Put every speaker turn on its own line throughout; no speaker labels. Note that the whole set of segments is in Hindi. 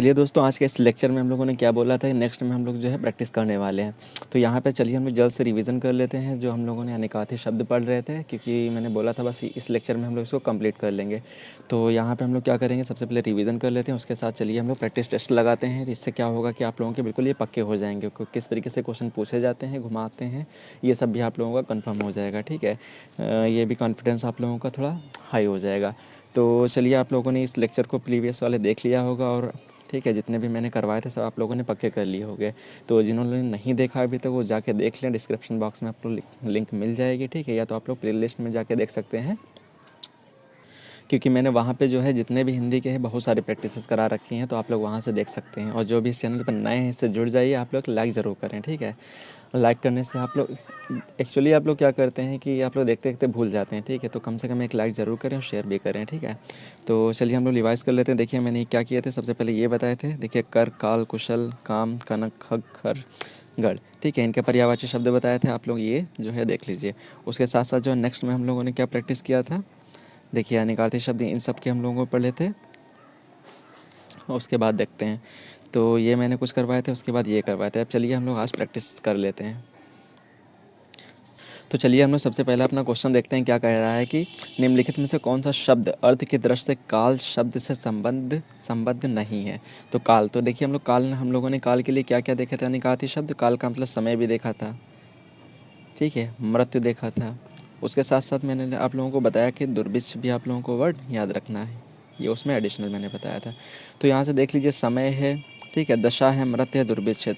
चलिए दोस्तों, आज के इस लेक्चर में हम लोगों ने क्या बोला था, नेक्स्ट में हम लोग जो है प्रैक्टिस करने वाले हैं। तो यहाँ पे चलिए हम लोग जल्द से रिवीजन कर लेते हैं जो हम लोगों ने अनिकाथी शब्द पढ़ रहे थे, क्योंकि मैंने बोला था बस इस लेक्चर में हम लोग इसको कंप्लीट कर लेंगे। तो यहाँ पे हम लोग क्या करेंगे, सबसे पहले रिवीजन कर लेते हैं, उसके साथ चलिए हम लोग प्रैक्टिस टेस्ट लगाते हैं। इससे क्या होगा कि आप लोगों के बिल्कुल ये पक्के हो जाएंगे, किस तरीके से क्वेश्चन पूछे जाते हैं, घुमाते हैं, ये सब भी आप लोगों का कन्फर्म हो जाएगा। ठीक है, ये भी कॉन्फिडेंस आप लोगों का थोड़ा हाई हो जाएगा। तो चलिए, आप लोगों ने इस लेक्चर को प्रीवियस वाले देख लिया होगा और ठीक है, जितने भी मैंने करवाए थे सब आप लोगों ने पक्के कर लिए होंगे। तो जिन्होंने नहीं देखा अभी तक वो जाके देख लें, डिस्क्रिप्शन बॉक्स में आप लोग लिंक मिल जाएगी। ठीक है, या तो आप लोग प्लेलिस्ट में जाके देख सकते हैं, क्योंकि मैंने वहाँ पे जो है जितने भी हिंदी के हैं बहुत सारी प्रैक्टिसेस करा रखी हैं, तो आप लोग वहाँ से देख सकते हैं। और जो भी इस चैनल पर नए हैं इससे जुड़ जाइए, आप लोग लाइक ज़रूर करें। ठीक है, लाइक करने से आप लोग एक्चुअली आप लोग क्या करते हैं कि आप लोग देखते देखते भूल जाते हैं। ठीक है, तो कम से कम एक लाइक ज़रूर करें और शेयर भी करें। ठीक है, तो चलिए हम लोग रिवाइज कर लेते हैं। देखिए मैंने क्या किए थे, सबसे पहले ये बताए थे। देखिए कर, काल, कुशल, काम, कनक, खग, खर, गढ़। ठीक है, इनके पर्यायवाची शब्द बताए थे, आप लोग ये जो है देख लीजिए। उसके साथ साथ जो नेक्स्ट में हम लोगों ने क्या प्रैक्टिस किया था, देखिए अनिकार्थी शब्द इन सब के हम लोगों को पढ़े थे। उसके बाद देखते हैं, तो ये मैंने कुछ करवाए थे, उसके बाद ये करवाए थे। अब चलिए हम लोग आज प्रैक्टिस कर लेते हैं। तो चलिए हम लोग सबसे पहले अपना क्वेश्चन देखते हैं, क्या कह रहा है कि निम्नलिखित में से कौन सा शब्द अर्थ की दृष्टि से काल शब्द से संबद्ध नहीं है। तो काल, तो देखिए हम लोगों ने काल के लिए क्या क्या देखे थे, अनिकार्थी शब्द। काल का मतलब समय भी देखा था, ठीक है, मृत्यु देखा था। उसके साथ साथ मैंने आप लोगों को बताया कि दुर्भिक्ष भी आप लोगों को वर्ड याद रखना है, ये उसमें एडिशनल मैंने बताया था। तो यहाँ से देख लीजिए, समय है, ठीक है, दशा है, मृत्यु है, दुर्भिक्ष है।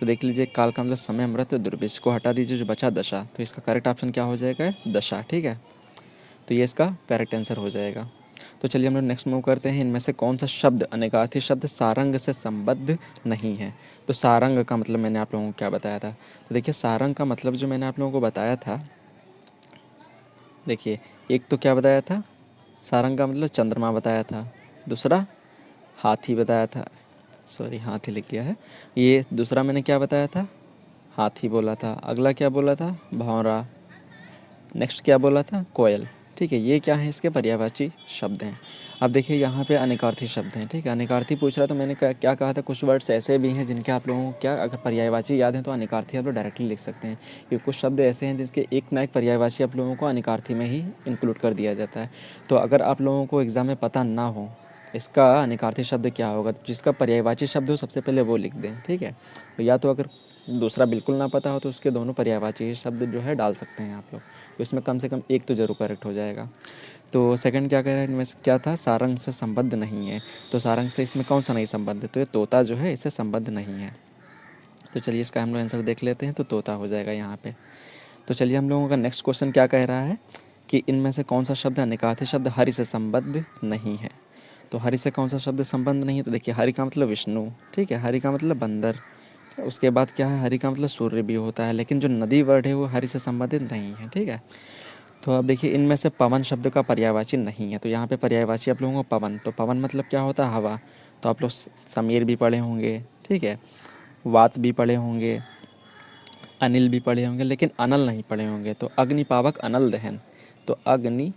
तो देख लीजिए काल का मतलब समय, मृत्यु, दुर्भिक्ष को हटा दीजिए, जो बचा दशा, तो इसका करेक्ट ऑप्शन क्या हो जाएगा, दशा। ठीक है, तो ये इसका करेक्ट आंसर हो जाएगा। तो चलिए हम लोग नेक्स्ट मूव करते हैं। इनमें से कौन सा शब्द, अनेकार्थी शब्द, सारंग से संबद्ध नहीं है। तो सारंग का मतलब मैंने आप लोगों को क्या बताया था, तो देखिए सारंग का मतलब जो मैंने आप लोगों को बताया था, देखिए एक तो क्या बताया था, सारंग का मतलब चंद्रमा बताया था, दूसरा हाथी बताया था, सॉरी हाथी लिख गया है, ये दूसरा मैंने क्या बताया था, हाथी बोला था। अगला क्या बोला था, भौरा। नेक्स्ट क्या बोला था, कोयल। ठीक है, ये क्या है, इसके पर्यायवाची शब्द हैं। अब देखिए यहाँ पे अनेकार्थी शब्द हैं। ठीक है, अनेकार्थी पूछ रहा, तो मैंने क्या कहा था, कुछ वर्ड्स ऐसे भी हैं जिनके आप लोगों को क्या अगर पर्यायवाची याद है तो अनेकार्थी आप लोग डायरेक्टली लिख सकते हैं। क्योंकि कुछ शब्द ऐसे हैं जिसके एक ना एक पर्यायवाची आप लोगों को अनेकार्थी में ही इंक्लूड कर दिया जाता है। तो अगर आप लोगों को एग्ज़ाम में पता ना हो इसका अनेकार्थी शब्द क्या होगा, तो जिसका पर्यायवाची शब्द हो सबसे पहले वो लिख दें। ठीक है, तो या तो अगर दूसरा बिल्कुल ना पता हो तो उसके दोनों पर्यायवाची शब्द जो है डाल सकते हैं आप लोग, तो इसमें कम से कम एक तो ज़रूर करेक्ट हो जाएगा। तो सेकंड क्या कह रहा है, इनमें से क्या था, सारंग से संबद्ध नहीं है। तो सारंग से इसमें कौन सा नहीं संबद्ध है, तो ये तोता जो है इससे संबद्ध नहीं है। तो चलिए इसका हम लोग आंसर देख लेते हैं, तो तोता हो जाएगा यहाँ पे। तो चलिए हम लोगों का नेक्स्ट क्वेश्चन क्या कह रहा है कि इनमें से कौन सा शब्द, अनिकार्थी शब्द, हरि से संबद्ध नहीं है। तो हरि से कौन सा शब्द संबंध नहीं है, तो देखिए हरि का मतलब विष्णु, ठीक है, हरि का मतलब बंदर। उसके बाद क्या है, हरि का मतलब सूर्य भी होता है, लेकिन जो नदी वर्ड है वो हरि से संबंधित नहीं है। ठीक है, तो अब देखिए इनमें से पवन शब्द का पर्यायवाची नहीं है। तो यहाँ पे पर्यायवाची आप लोगों को पवन, तो पवन मतलब क्या होता है, हवा। तो आप लोग समीर भी पढ़े होंगे, ठीक है, वात भी पढ़े होंगे, अनिल भी पढ़े होंगे, लेकिन अनल नहीं पढ़े होंगे। तो अग्नि पावक अनल दहन, तो अग्नि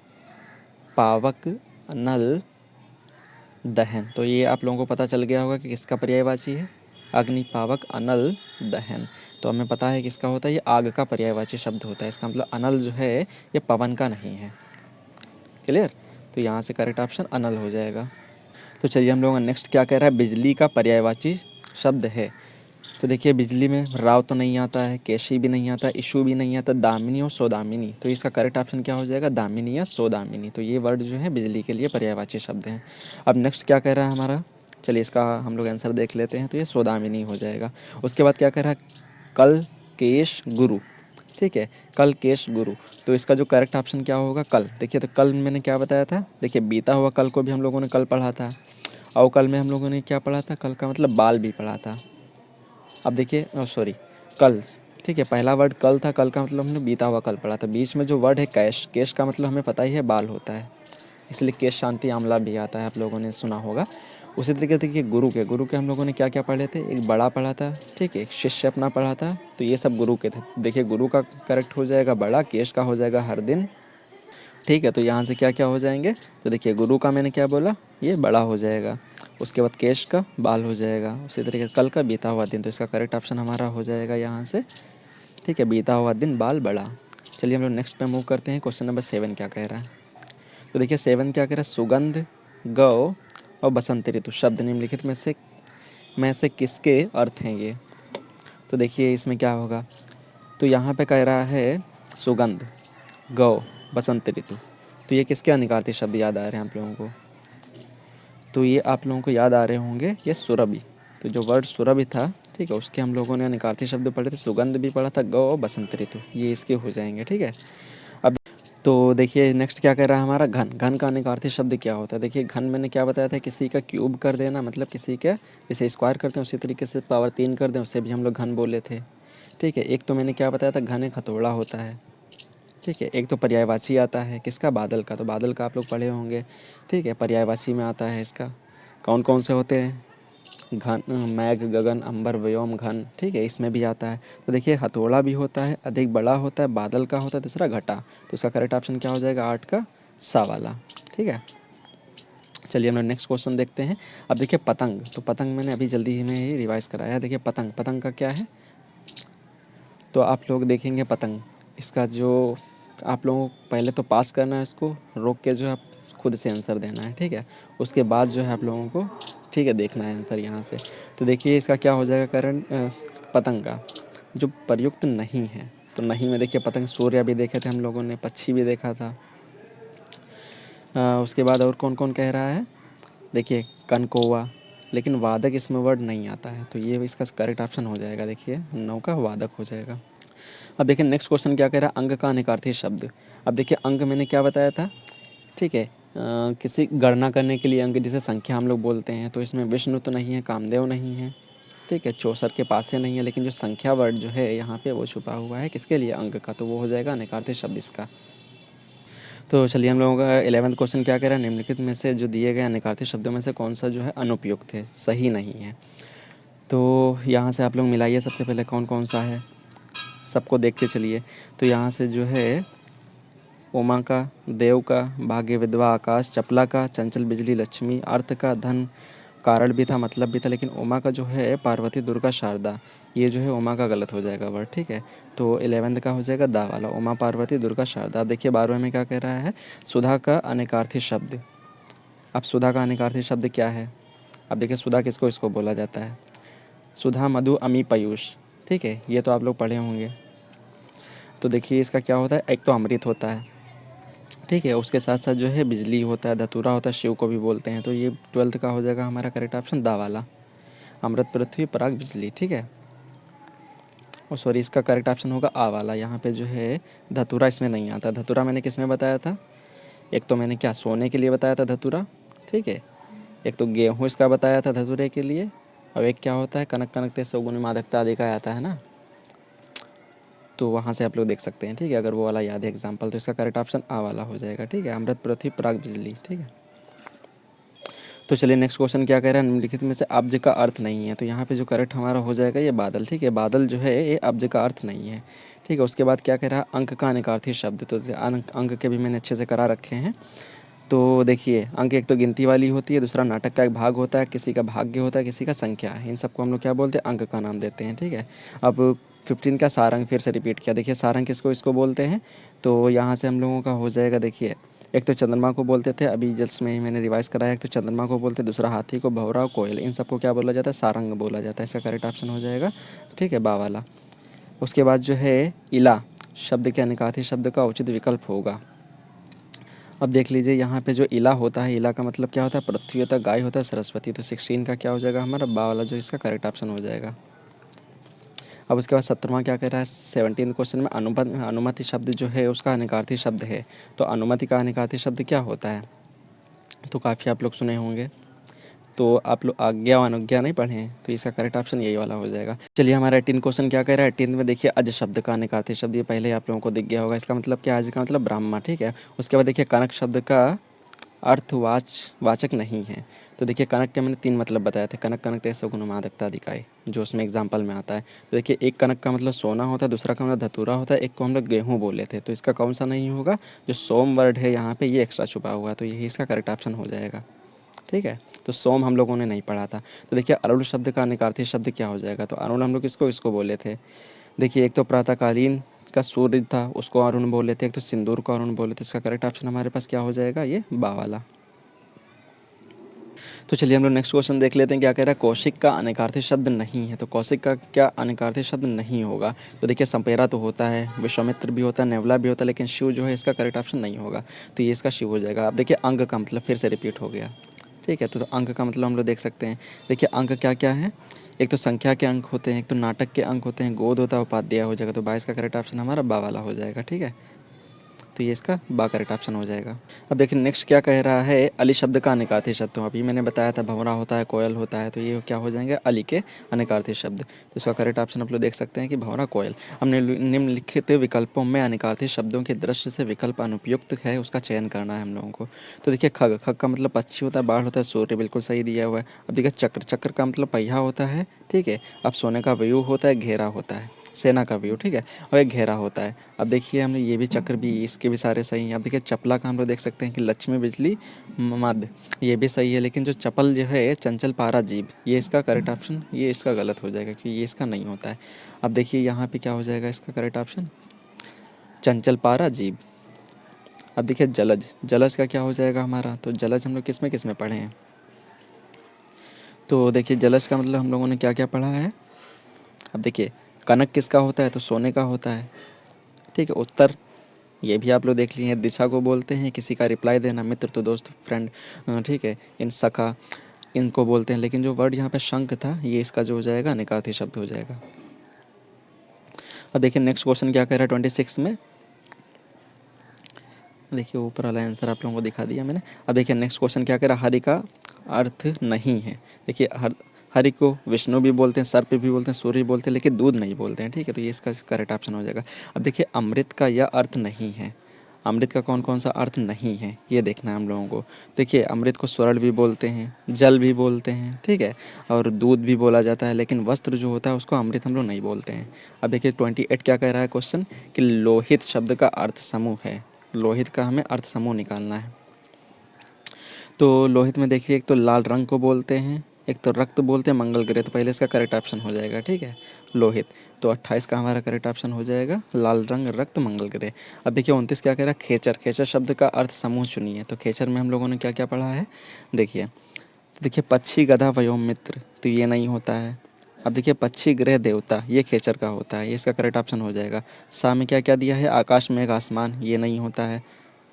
पावक अनल दहन, तो ये आप लोगों को पता चल गया होगा कि किसका पर्यायवाची है, अग्नि पावक अनल दहन। तो हमें पता है किसका होता है, ये आग का पर्यायवाची शब्द होता है। इसका मतलब अनल जो है ये पवन का नहीं है। क्लियर, तो यहाँ से करेक्ट ऑप्शन अनल हो जाएगा। तो चलिए हम लोगों का नेक्स्ट क्या कह रहा है, बिजली का पर्यायवाची शब्द है। तो देखिए बिजली में राव तो नहीं आता है, केशी भी नहीं आता, इशू भी नहीं आता, दामिनी और सौदामिनी। तो इसका करेक्ट ऑप्शन क्या हो जाएगा, दामिनी या सौदामिनी। तो ये वर्ड जो है बिजली के लिए पर्यायवाची शब्द हैं। अब नेक्स्ट क्या कह रहा है हमारा, चलिए इसका हम लोग आंसर देख लेते हैं। तो ये सौदामिनी हो जाएगा। उसके बाद क्या कह रहा है, कल केश गुरु, ठीक है, कल केश गुरु। तो इसका जो करेक्ट ऑप्शन क्या होगा, कल। देखिए तो कल मैंने क्या बताया था, देखिए बीता हुआ कल को भी हम लोगों ने कल पढ़ा था, और कल में हम लोगों ने क्या पढ़ा था, कल का मतलब बाल भी पढ़ा था। अब देखिए सॉरी, कल, ठीक है, पहला वर्ड कल था, कल का मतलब हमने बीता हुआ कल पढ़ा था। बीच में जो वर्ड है कैश, केश का मतलब हमें पता ही है बाल होता है, इसलिए केश शांति आमला भी आता है, आप लोगों ने सुना होगा। उसी तरीके से देखिए गुरु के हम लोगों ने क्या क्या पढ़े थे, एक बड़ा पढ़ा था, ठीक है, एक शिष्य अपना पढ़ा था। तो ये सब गुरु के थे। देखिए गुरु का करेक्ट हो जाएगा बड़ा, केश का हो जाएगा हर दिन, ठीक है, तो यहाँ से क्या क्या हो जाएंगे, तो देखिए गुरु का मैंने क्या बोला, ये बड़ा हो जाएगा। उसके बाद केश का बाल हो जाएगा। उसी तरीके से कल का बीता हुआ दिन, तो इसका करेक्ट ऑप्शन हमारा हो जाएगा यहाँ से। ठीक है, बीता हुआ दिन बाल बड़ा। चलिए हम लोग नेक्स्ट पे मूव करते हैं। क्वेश्चन नंबर 7 क्या कह रहा है, तो देखिए 7 क्या कह रहा है, सुगंध, गौ और बसंत ऋतु शब्द निम्नलिखित में से किसके अर्थ हैं ये। तो देखिए इसमें क्या होगा, तो यहाँ पे कह रहा है सुगंध, गौ, बसंत ऋतु, तो ये किसके अनिकार्थी शब्द याद आ रहे हैं आप लोगों को, तो ये आप लोगों को याद आ रहे होंगे ये सुरभि। तो जो वर्ड सुरभि था, ठीक है, उसके हम लोगों ने अनिकार्थी शब्द पढ़े थे, सुगंध भी पढ़ा था, गौ और बसंत ऋतु, ये इसके हो जाएंगे। ठीक है, अब तो देखिए नेक्स्ट क्या कह रहा है हमारा, घन। घन का अनिकार्थी शब्द क्या होता है, देखिए घन मैंने क्या बताया था, किसी का क्यूब कर देना, मतलब किसी का जैसे स्क्वायर करते हैं उसी तरीके से पावर 3 कर दें, उससे भी हम लोग घन बोले थे। ठीक है, एक तो मैंने क्या बताया था, घन एक हथौड़ा होता है। ठीक है, एक तो पर्यायवाची आता है किसका, बादल का, तो बादल का आप लोग पढ़े होंगे। ठीक है, पर्यायवाची में आता है इसका कौन कौन से होते हैं, घन, मैघ, गगन, अंबर, व्योम, घन। ठीक है, इसमें भी आता है। तो देखिए हथौड़ा भी होता है, अधिक बड़ा होता है, बादल का होता है, तीसरा घटा। तो इसका करेक्ट ऑप्शन क्या हो जाएगा, 8 का सा वाला। ठीक है, चलिए हम लोग नेक्स्ट क्वेश्चन देखते हैं। अब देखिए पतंग, तो पतंग मैंने अभी जल्दी ही में ही रिवाइज कराया है। देखिए पतंग, पतंग का क्या है, तो आप लोग देखेंगे पतंग, इसका जो आप लोगों को पहले तो पास करना है, इसको रोक के जो है आप खुद से आंसर देना है। ठीक है, उसके बाद जो है आप लोगों को, ठीक है, देखना है आंसर यहाँ से। तो देखिए इसका क्या हो जाएगा, कारण पतंग का जो प्रयुक्त नहीं है, तो नहीं में देखिए पतंग, सूर्य भी देखे थे हम लोगों ने, पक्षी भी देखा था। उसके बाद और कौन कौन कह रहा है, देखिए कनकौवा, लेकिन वादक इसमें वर्ड नहीं आता है, तो ये इसका करेक्ट ऑप्शन हो जाएगा, देखिए 9 का वादक हो जाएगा। अब देखिए नेक्स्ट क्वेश्चन क्या कह रहा है, अंग का अनिकार्थी शब्द। अब देखिए अंग मैंने क्या बताया था, ठीक है, किसी गणना करने के लिए अंग, जिसे संख्या हम लोग बोलते हैं, तो इसमें विष्णु तो नहीं है, कामदेव नहीं है, ठीक है, चौसर के पास से नहीं है, लेकिन जो संख्या वर्ड जो है यहाँ पे वो छुपा हुआ है किसके लिए, अंग का, तो वो हो जाएगा अनिकार्थी शब्द इसका। तो चलिए हम लोगों का 11वां क्वेश्चन क्या कह रहा है, निम्नलिखित में से जो दिए गए अनिकार्थी शब्दों में से कौन सा जो है अनुपयुक्त है, सही नहीं है। तो यहाँ से आप लोग मिलाइए सबसे पहले कौन कौन सा है, सबको देखते चलिए। तो यहाँ से जो है उमा का, देव का, भाग्य, विधवा, आकाश, चपला का, चंचल, बिजली, लक्ष्मी, अर्थ का, धन, कारण भी था, मतलब भी था, लेकिन उमा का जो है पार्वती, दुर्गा, शारदा, ये जो है उमा का गलत हो जाएगा वर्ड। ठीक है, तो 11th का हो जाएगा दा वाला, उमा, पार्वती, दुर्गा, शारदा। अब देखिए 12वें में क्या कह रहा है, सुधा का अनिकार्थी शब्द। अब सुधा का अनिकार्थी शब्द क्या है, अब देखिए सुधा किसको इसको बोला जाता है, सुधा, मधु, अमी, पयूष। ठीक है, ये तो आप लोग पढ़े होंगे। तो देखिए इसका क्या होता है, एक तो अमृत होता है, ठीक है, उसके साथ साथ जो है बिजली होता है, धतूरा होता है, शिव को भी बोलते हैं, तो ये 12th का हो जाएगा हमारा करेक्ट ऑप्शन दा वाला, अमृत, पृथ्वी, पराग, बिजली। ठीक है, और सॉरी इसका करेक्ट ऑप्शन होगा आ वाला, यहाँ पे जो है धतूरा इसमें नहीं आता। धतूरा मैंने किस में बताया था, एक तो मैंने क्या सोने के लिए बताया था धतूरा, ठीक है, एक तो गेहूँ इसका बताया था धतूरे के लिए, और एक क्या होता है, कनक, कनकते, सौगुन, मादकता आदि का आता है ना, तो वहाँ से आप लोग देख सकते हैं। ठीक है, अगर वो वाला याद है एग्जाम्पल, तो इसका करेक्ट ऑप्शन आ वाला हो जाएगा। ठीक है, अमृत, पृथ्वी, पराग, बिजली। ठीक है, तो चलिए नेक्स्ट क्वेश्चन क्या कह रहा है, निम्नलिखित में से अब्ज का अर्थ नहीं है, तो यहाँ पे जो करेक्ट हमारा हो जाएगा ये बादल। ठीक है, बादल जो है ये अब्ज का अर्थ नहीं है। ठीक है, उसके बाद क्या कह रहा है, अंक का अनिकार्थी शब्द, तो अंक के भी मैंने अच्छे से करा रखे हैं। तो देखिए अंक एक तो गिनती वाली होती है, दूसरा नाटक का एक भाग होता है, किसी का भाग्य होता है, किसी का संख्या है, इन सबको हम लोग क्या बोलते हैं, अंक का नाम देते हैं। ठीक है, अब 15 का सारंग फिर से रिपीट किया, देखिए सारंग किसको इसको बोलते हैं, तो यहाँ से हम लोगों का हो जाएगा, देखिए एक तो चंद्रमा को बोलते थे, अभी जस्ट में ही मैंने रिवाइज कराया, एक तो चंद्रमा को बोलते, दूसरा हाथी को, भौरा, कोयल, इन सबको क्या बोला जाता है, सारंग बोला जाता है। इसका करेक्ट ऑप्शन हो जाएगा, ठीक है, बा वाला। उसके बाद जो है इला शब्द के अनिकार्थी शब्द का उचित विकल्प होगा। अब देख लीजिए यहाँ पे जो इला होता है, इला का मतलब क्या होता है, पृथ्वी होता है, गाय होता है, सरस्वती, तो 16 का क्या हो जाएगा हमारा बा वाला, जो इसका करेक्ट ऑप्शन हो जाएगा। अब उसके बाद 17वां क्या कह रहा है, 17 क्वेश्चन में अनुमति शब्द जो है उसका अनिकार्थी शब्द है, तो अनुमति का अनिकार्थी शब्द क्या होता है, तो काफ़ी आप लोग सुने होंगे, तो आप लोग आज्ञा और अनुज्ञा नहीं पढ़े हैं, तो इसका करेक्ट ऑप्शन यही वाला हो जाएगा। चलिए हमारा 18 क्वेश्चन क्या कह रहा है, 18 में देखिए अज शब्द का अनिकार्थी शब्द, ये पहले आप लोगों को दिख गया होगा, इसका मतलब क्या, अज का मतलब ब्राह्मण। ठीक है, उसके बाद देखिए कनक शब्द का अर्थवाचक नहीं है, तो देखिए कनक के मैंने 3 मतलब बताए थे, कनक कनक तेसो गुणमादकता अधिकाय, जो उसमें एग्जाम्पल में आता है। तो देखिए एक कनक का मतलब सोना होता है, दूसरा का मतलब धतूरा होता है, एक को हम लोग गेहूँ बोले थे। तो इसका कौन सा नहीं होगा, जो सोम वर्ड है यहाँ पे ये एक्स्ट्रा छुपा हुआ है, तो यही इसका करेक्ट ऑप्शन हो जाएगा। ठीक है, तो सोम हम लोगों ने नहीं पढ़ा था। तो देखिए अरुण शब्द का अनिकार्थी शब्द क्या हो जाएगा, तो अरुण हम लोग इसको बोले थे। देखिए एक तो प्रातःकालीन का सूर्य था उसको अरुण बोले थे, एक तो सिंदूर को अरुण बोले थे। इसका करेक्ट ऑप्शन हमारे पास क्या हो जाएगा, ये बा वाला। तो चलिए हम लोग नेक्स्ट क्वेश्चन देख लेते हैं, क्या कह रहा है, कौशिक का अनिकार्थी शब्द नहीं है। तो कौशिक का क्या अनिकार्थी शब्द नहीं होगा, तो देखिए संपेरा तो होता है, विश्वामित्र भी होता है, नेवला भी होता है, लेकिन शिव जो है इसका करेक्ट ऑप्शन नहीं होगा, तो ये इसका शिव हो जाएगा। अब देखिए अंग का मतलब फिर से रिपीट हो गया। ठीक है, तो अंक का मतलब हम लोग देख सकते हैं। देखिए अंक क्या क्या है, एक तो संख्या के अंक होते हैं, एक तो नाटक के अंक होते हैं, गोद होता है, उपाध्याय हो जाएगा। तो 22 का करेक्ट ऑप्शन हमारा बा वाला हो जाएगा। ठीक है, तो ये इसका बा करेक्ट ऑप्शन हो जाएगा। अब देखिए नेक्स्ट क्या कह रहा है, अली शब्द का अनिकार्थी शब्द। तो अभी मैंने बताया था भंवरा होता है, कोयल होता है, तो ये क्या हो जाएंगे, अली के अनिकार्थी शब्द। तो इसका करेक्ट ऑप्शन आप लोग देख सकते हैं कि भंवरा, कोयल। हमने निम्नलिखित विकल्पों में अनिकार्थी शब्दों के दृश्य से विकल्प अनुपयुक्त है उसका चयन करना है हम लोगों को। तो देखिए खग, खग का मतलब पक्षी होता है, बाढ़ होता है, सूर्य बिल्कुल सही दिया हुआ है। अब देखिए चक्र, चक्र का मतलब पहिया होता है। ठीक है, अब सोने का व्यू होता है, घेरा होता है, सेना का व्यू। ठीक है, और एक घेरा होता है। अब देखिए हमने ये भी चक्र भी, इसके भी सारे सही हैं। अब देखिए चपला का हम लोग देख सकते हैं कि लक्ष्मी बिजली मध्य, ये भी सही है, लेकिन जो चपल जो है चंचल पारा जीव, ये इसका करेक्ट ऑप्शन, ये इसका गलत हो जाएगा क्योंकि ये इसका नहीं होता है। अब देखिए यहाँ पे क्या हो जाएगा इसका करेक्ट ऑप्शन, चंचल पारा जीव। अब देखिए जलज, जलज का क्या हो जाएगा हमारा, तो जलज हम लोग किस में पढ़े हैं। तो देखिए जलज का मतलब हम लोगों ने क्या क्या पढ़ा है। अब देखिए कनक किसका होता है, तो सोने का होता है। ठीक है, उत्तर ये भी आप लोग देख लिए हैं, दिशा को बोलते हैं, किसी का रिप्लाई देना, मित्र तो दोस्त फ्रेंड। ठीक है, इन सखा इनको बोलते हैं, लेकिन जो वर्ड यहाँ पे शंख था ये इसका जो हो जाएगा अनिकार्थी शब्द हो जाएगा। अब देखिए नेक्स्ट क्वेश्चन क्या कह रहा है 26 में, देखिए ऊपर वाला आंसर आप लोगों को दिखा दिया मैंने। अब देखिए नेक्स्ट क्वेश्चन क्या कह रहा है, हरि का अर्थ नहीं है। देखिए हरि को विष्णु भी बोलते हैं, सर्प भी बोलते हैं, सूर्य भी बोलते हैं, लेकिन दूध नहीं बोलते हैं। ठीक है, तो ये इसका करेक्ट ऑप्शन हो जाएगा। अब देखिए अमृत का यह अर्थ नहीं है, अमृत का कौन कौन सा अर्थ नहीं है ये देखना है हम लोगों को। देखिए अमृत को स्वर्ण भी बोलते हैं, जल भी बोलते हैं, ठीक है, और दूध भी बोला जाता है, लेकिन वस्त्र जो होता है उसको अमृत हम लोग नहीं बोलते हैं। अब देखिए 28 क्या कह रहा है क्वेश्चन, कि लोहित शब्द का अर्थ समूह है, लोहित का हमें अर्थ समूह निकालना है। तो लोहित में देखिए एक तो लाल रंग को बोलते हैं, एक तो रक्त बोलते हैं, मंगल ग्रह, तो पहले इसका करेक्ट ऑप्शन हो जाएगा। ठीक है, लोहित। तो 28 का हमारा करेक्ट ऑप्शन हो जाएगा लाल रंग, रक्त, मंगल ग्रह। अब देखिए 29 क्या कह रहा है, खेचर, खेचर शब्द का अर्थ समूह चुनिए। तो खेचर में हम लोगों ने क्या क्या पढ़ा है, देखिए तो देखिए पक्षी, गधा, वयोम मित्र, तो ये नहीं होता है। अब देखिए पक्षी, ग्रह, देवता, ये खेचर का होता है, ये इसका करेक्ट ऑप्शन हो जाएगा। सा में क्या क्या दिया है, आकाश, मेघ, आसमान, ये नहीं होता है।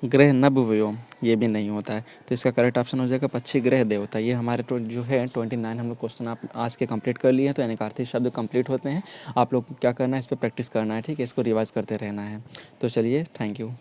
ग्रह, नभ, व्योम, ये भी नहीं होता है, तो इसका करेक्ट ऑप्शन हो जाएगा पक्षी, ग्रह, देवता। ये हमारे जो है 29 हम लोग क्वेश्चन आप आज के कंप्लीट कर लिए हैं। तो अनिकार्थी शब्द कंप्लीट होते हैं। आप लोग क्या करना है, इस पर प्रैक्टिस करना है। ठीक है, इसको रिवाइज करते रहना है। तो चलिए, थैंक यू।